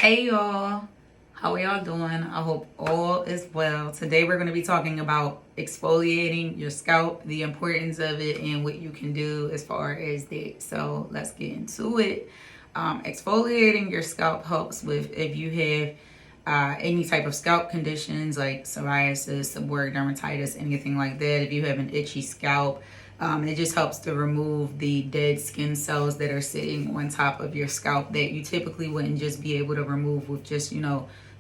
Hey y'all, how are y'all doing? I hope all is well. Today we're going to be talking about exfoliating your scalp, the importance of it, and what you can do as far as that. So let's get into it. Exfoliating your scalp helps with if you have any type of scalp conditions like psoriasis, seborrheic dermatitis, anything like that. If you have an itchy scalp, it just helps to remove the dead skin cells that are sitting on top of your scalp that you typically wouldn't just be able to remove with just,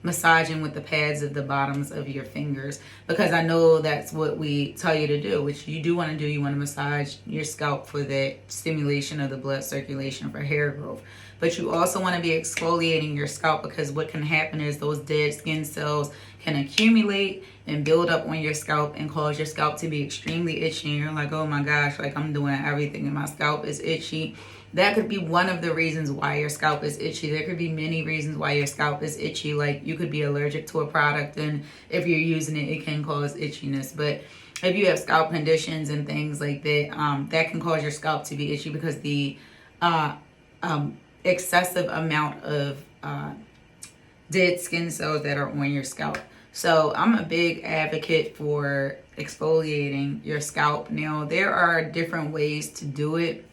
massaging with the pads of the bottoms of your fingers. Because I know that's what we tell you to do, which you do want to do. You want to massage your scalp for that stimulation of the blood circulation for hair growth. But you also want to be exfoliating your scalp, because what can happen is those dead skin cells can accumulate and build up on your scalp and cause your scalp to be extremely itchy. And you're like, oh my gosh, like I'm doing everything and my scalp is itchy. That could be one of the reasons why your scalp is itchy. There could be many reasons why your scalp is itchy. Like you could be allergic to a product, and if you're using it, it can cause itchiness. But if you have scalp conditions and things like that, that can cause your scalp to be itchy because the excessive amount of dead skin cells that are on your scalp. So I'm a big advocate for exfoliating your scalp. Now, there are different ways to do it.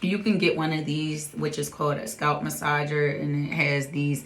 You can get one of these, which is called a scalp massager, and it has these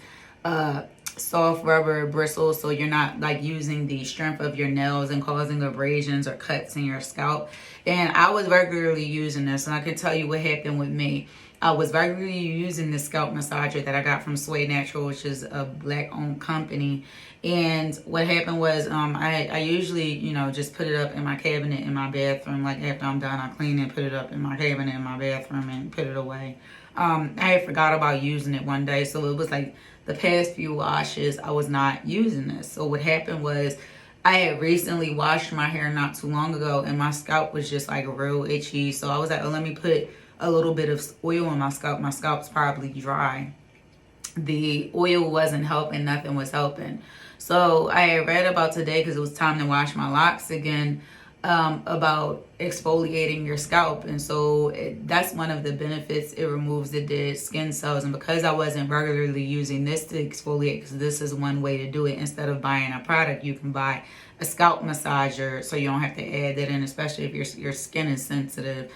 soft rubber bristles, so you're not like using the strength of your nails and causing abrasions or cuts in your scalp. And I was regularly using this, and I can tell you what happened with me. I was regularly using this scalp massager that I got from Sway Natural, which is a black-owned company. And what happened was I usually, just put it up in my cabinet in my bathroom. Like after I'm done, I clean it, put it up in my cabinet in my bathroom and put it away. I had forgot about using it one day, so it was like the past few washes I was not using this. So what happened was I had recently washed my hair not too long ago, and my scalp was just like real itchy. So I was like, oh, let me put a little bit of oil on my scalp. My scalp's probably dry. The oil wasn't helping, nothing was helping. So I had read about today, because it was time to wash my locks again, about exfoliating your scalp. And so that's one of the benefits. It removes the dead skin cells. And because I wasn't regularly using this to exfoliate, because this is one way to do it, instead of buying a product, you can buy a scalp massager, so you don't have to add that in, especially if your skin is sensitive.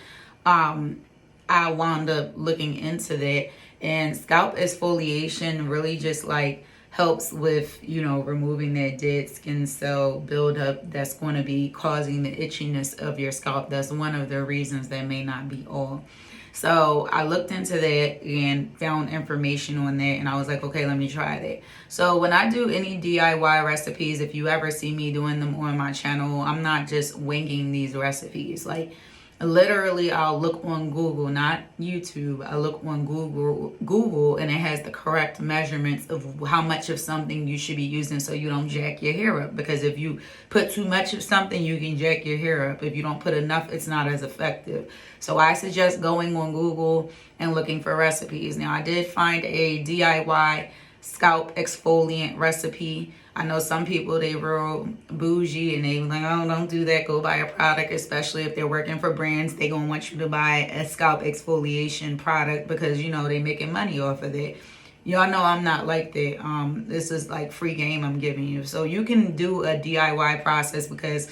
I wound up looking into that, and scalp exfoliation really just like helps with, removing that dead skin cell buildup that's going to be causing the itchiness of your scalp. That's one of the reasons, that may not be all. So I looked into that and found information on that, and I was like, okay, let me try that. So when I do any DIY recipes, if you ever see me doing them on my channel, I'm not just winging these recipes. Like literally, I'll look on Google, not YouTube. I look on Google, and it has the correct measurements of how much of something you should be using, so you don't jack your hair up. Because if you put too much of something, you can jack your hair up. If you don't put enough, it's not as effective. So I suggest going on Google and looking for recipes. Now, I did find a DIY scalp exfoliant recipe. I know some people, they real bougie, and they like, oh, don't do that. Go buy a product, especially if they're working for brands. They gonna want you to buy a scalp exfoliation product because, they making money off of it. Y'all know I'm not like that. This is like free game I'm giving you. So you can do a DIY process, because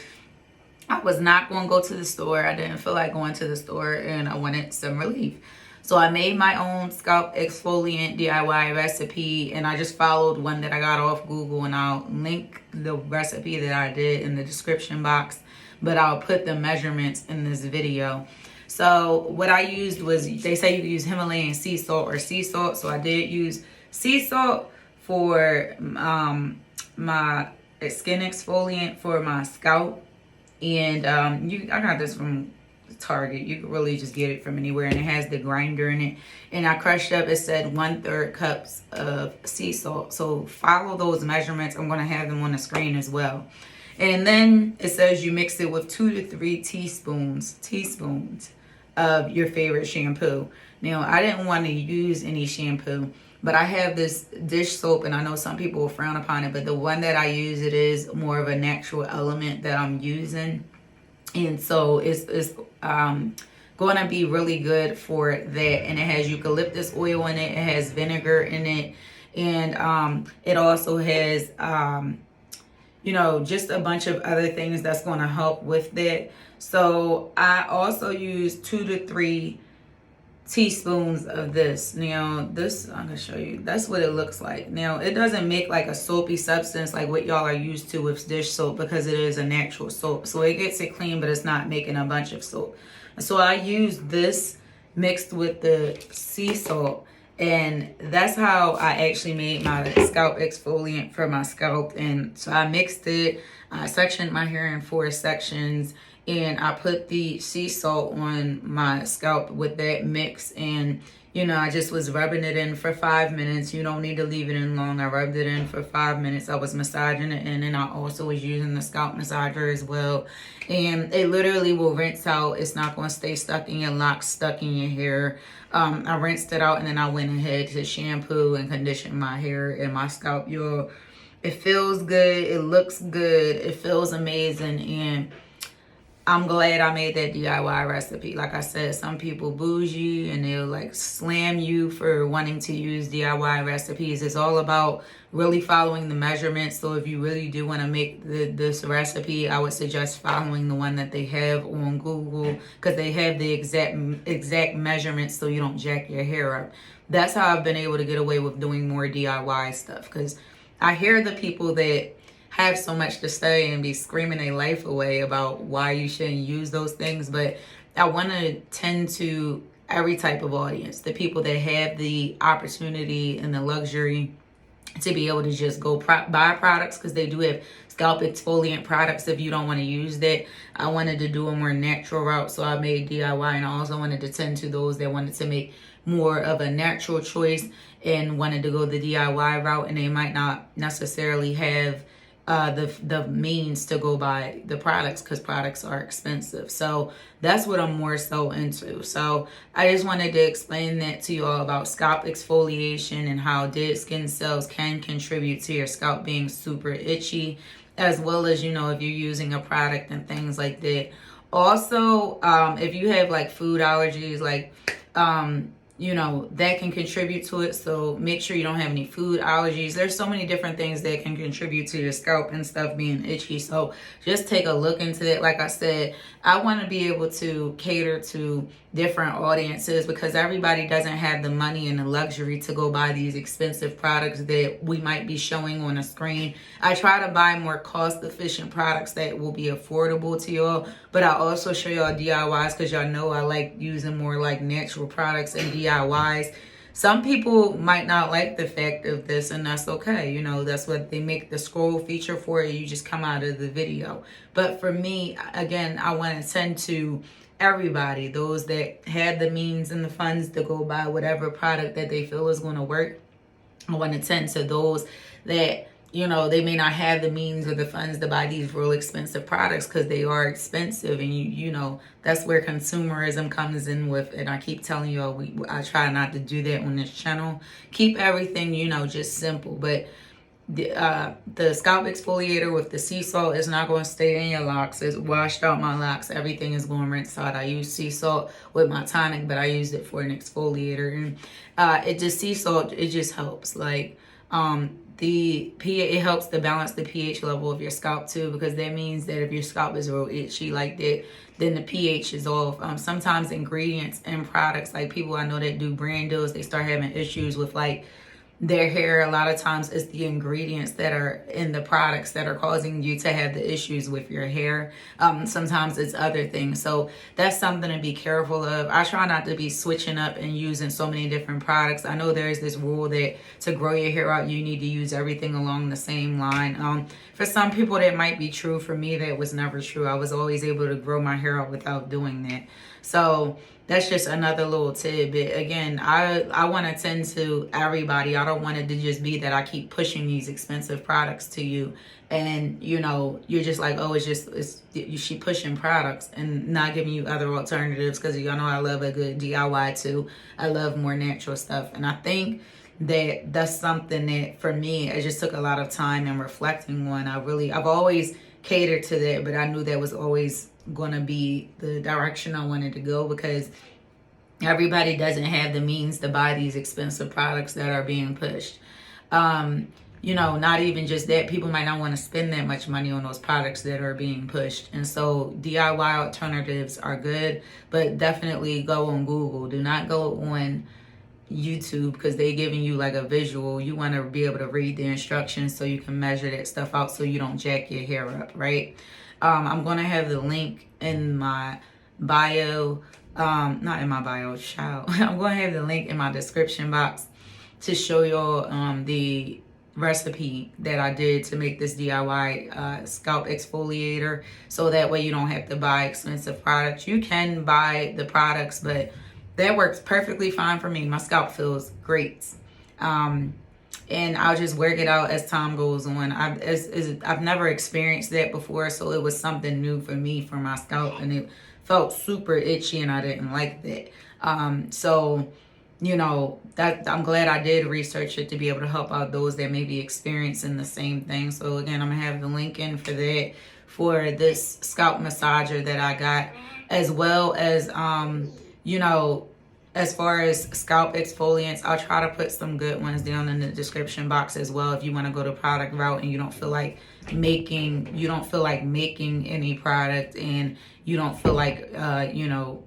I was not going to go to the store. I didn't feel like going to the store, and I wanted some relief. So I made my own scalp exfoliant DIY recipe, and I just followed one that I got off Google, and I'll link the recipe that I did in the description box, but I'll put the measurements in this video. So what I used was, they say you can use Himalayan sea salt or sea salt. So I did use sea salt for my skin exfoliant for my scalp. And I got this from Target. You can really just get it from anywhere, and it has the grinder in it. And I crushed up, it said 1/3 cups of sea salt. So follow those measurements. I'm going to have them on the screen as well. And then it says you mix it with 2 to 3 teaspoons of your favorite shampoo. Now, I didn't want to use any shampoo, but I have this dish soap, and I know some people will frown upon it, but the one that I use, it is more of a natural element that I'm using. And so it's going to be really good for that. And it has eucalyptus oil in it. It has vinegar in it. And it also has you know, just a bunch of other things that's going to help with that. So I also use 2 to 3 teaspoons of this. Now this, I'm gonna show you, that's what it looks like. Now it doesn't make like a soapy substance like what y'all are used to with dish soap, because it is a natural soap, so it gets it clean, but it's not making a bunch of soap. So I use this mixed with the sea salt, and that's how I actually made my scalp exfoliant for my scalp. And so I mixed it, I sectioned my hair in 4 sections, and I put the sea salt on my scalp with that mix. And you know, I just was rubbing it in for 5 minutes. You don't need to leave it in long. I rubbed it in for 5 minutes. I was massaging it in, and I also was using the scalp massager as well. And it literally will rinse out. It's not going to stay stuck in your locks, stuck in your hair. I rinsed it out, and then I went ahead to shampoo and condition my hair and my scalp. Y'all, it feels good. It looks good. It feels amazing. And I'm glad I made that DIY recipe. Like I said, some people bougie and they'll like slam you for wanting to use DIY recipes. It's all about really following the measurements. So if you really do want to make this recipe, I would suggest following the one that they have on Google, because they have the exact measurements so you don't jack your hair up. That's how I've been able to get away with doing more DIY stuff, because I hear the people that have so much to say and be screaming their life away about why you shouldn't use those things. But I want to tend to every type of audience, the people that have the opportunity and the luxury to be able to just go buy products, because they do have scalp exfoliant products if you don't want to use that. I wanted to do a more natural route, so I made DIY. And I also wanted to tend to those that wanted to make more of a natural choice and wanted to go the DIY route, and they might not necessarily have the means to go buy the products, because products are expensive. So that's what I'm more so into. So I just wanted to explain that to you all about scalp exfoliation and how dead skin cells can contribute to your scalp being super itchy, as well as, you know, if you're using a product and things like that. Also, if you have like food allergies, like you know, that can contribute to it. So make sure you don't have any food allergies. There's so many different things that can contribute to your scalp and stuff being itchy. So just take a look into it. Like I said, I want to be able to cater to different audiences, because everybody doesn't have the money and the luxury to go buy these expensive products that we might be showing on a screen. I try to buy more cost efficient products that will be affordable to y'all, but I also show y'all DIYs, because y'all know I like using more like natural products and DIYs. Some people might not like the fact of this, and that's okay. You know, that's what they make the scroll feature for. You just come out of the video. But for me, again, I want to tend to everybody, those that have the means and the funds to go buy whatever product that they feel is going to work. I want to tend to those that, you know, they may not have the means or the funds to buy these real expensive products, because they are expensive. And you know, that's where consumerism comes in with. And I keep telling you all, I try not to do that on this channel. Keep everything, you know, just simple. But the scalp exfoliator with the sea salt is not going to stay in your locks. It's washed out my locks. Everything is going rinse out. I use sea salt with my tonic, but I used it for an exfoliator. And it just, sea salt, it just helps. Like the pH, it helps to balance the pH level of your scalp too, because that means that if your scalp is real itchy like that, then the pH is off. Sometimes ingredients and products, like people I know that do brand deals, they start having issues with like their hair. A lot of times it's the ingredients that are in the products that are causing you to have the issues with your hair. Sometimes it's other things. So that's something to be careful of. I try not to be switching up and using so many different products. I know there's this rule that to grow your hair out, you need to use everything along the same line. For some people that might be true. For me, that was never true. I was always able to grow my hair out without doing that. So that's just another little tidbit. Again, I want to tend to everybody. I don't want it to just be that I keep pushing these expensive products to you, and you know, you're just like, oh, she pushing products and not giving you other alternatives, because y'all know I love a good DIY too. I love more natural stuff, and I think that that's something that for me, it just took a lot of time and reflecting on. I've always catered to that, but I knew that was always going to be the direction I wanted to go, because everybody doesn't have the means to buy these expensive products that are being pushed. You know, not even just that, people might not want to spend that much money on those products that are being pushed. And so DIY alternatives are good, but definitely go on Google. Do not go on YouTube because they're giving you like a visual. You want to be able to read the instructions so you can measure that stuff out so you don't jack your hair up, right? I'm going to have the link in my bio. Not in my bio, child. I'm going to have the link in my description box to show y'all the recipe that I did to make this DIY scalp exfoliator, so that way you don't have to buy expensive products. You can buy the products, but that works perfectly fine for me. My scalp feels great. And I'll just work it out as time goes on. I've never experienced that before, so it was something new for me for my scalp, and it felt super itchy and I didn't like that. So you know, that I'm glad I did research it to be able to help out those that may be experiencing the same thing. So again, I'm gonna have the link in for that, for this scalp massager that I got, as well as you know, as far as scalp exfoliants, I'll try to put some good ones down in the description box as well if you want to go the product route and you don't feel like making any product, and you don't feel like you know,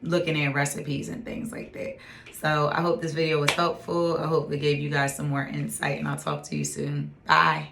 looking at recipes and things like that. So I hope this video was helpful. I hope it gave you guys some more insight, and I'll talk to you soon. Bye.